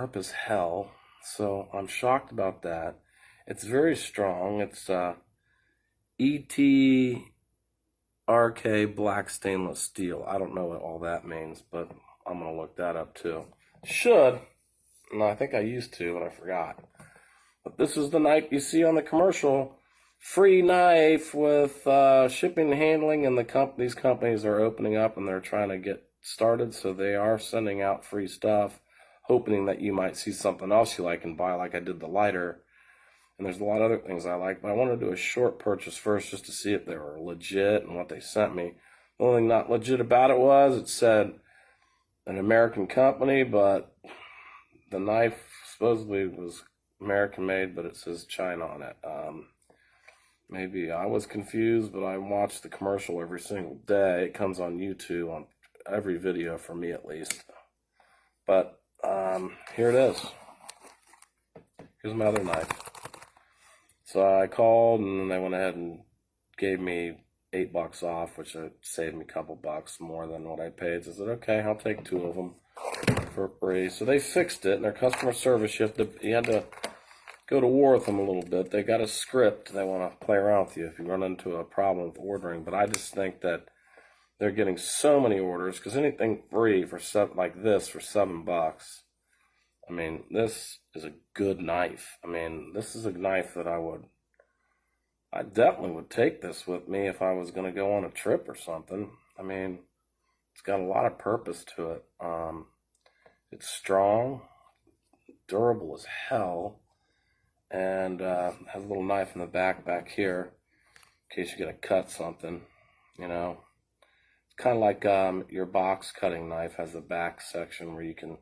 sharp as hell, so I'm shocked about that. It's very strong. It's ETRK black stainless steel. I don't know what all that means, but I'm going to look that up too. Should. No, I think I used to, but I forgot. But this is the knife you see on the commercial. Free knife with shipping and handling, and these companies are opening up and they're trying to get started, so they are sending out free stuff, hoping that you might see something else you like and buy, like I did the lighter. And there's a lot of other things I like, but I wanted to do a short purchase first just to see if they were legit and what they sent me. The only thing not legit about it was it said an American company, but the knife supposedly was American made, but it says China on it. Maybe I was confused, but I watch the commercial every single day. It comes on YouTube on every video, for me at least. But here it is. Here's my other knife. So I called, and then they went ahead and gave me $8 off, which saved me a couple bucks more than what I paid. So I said, okay, I'll take 2 of them for free. So they fixed it, and their customer service, you had to go to war with them a little bit. They got a script. They want to play around with you if you run into a problem with ordering. But I just think that they're getting so many orders, because anything free for like this for $7, I mean, this is a good knife. I mean, this is a knife that I definitely would take this with me if I was going to go on a trip or something. I mean, it's got a lot of purpose to it. It's strong, durable as hell, and has a little knife in the back here in case you're going to cut something, you know. It's kind of like your box cutting knife has a back section where you can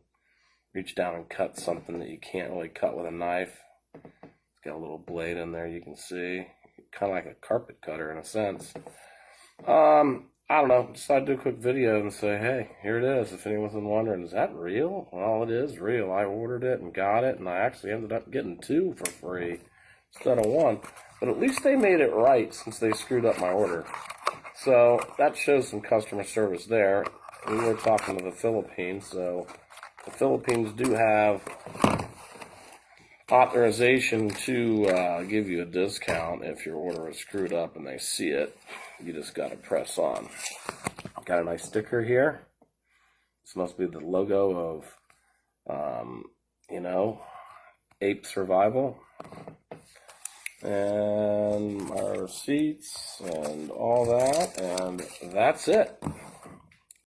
reach down and cut something that you can't really cut with a knife. It's got a little blade in there you can see. Kind of like a carpet cutter in a sense. I don't know. Decided to do a quick video and say, hey, here it is. If anyone's been wondering, is that real? Well, it is real. I ordered it and got it, and I actually ended up getting 2 for free instead of 1. But at least they made it right since they screwed up my order. So that shows some customer service there. We were talking to the Philippines, so the Philippines do have authorization to give you a discount if your order is screwed up and they see it. You just got to press on. Got a nice sticker here. This must be the logo of, you know, Ape Survival. And my receipts and all that. And that's it.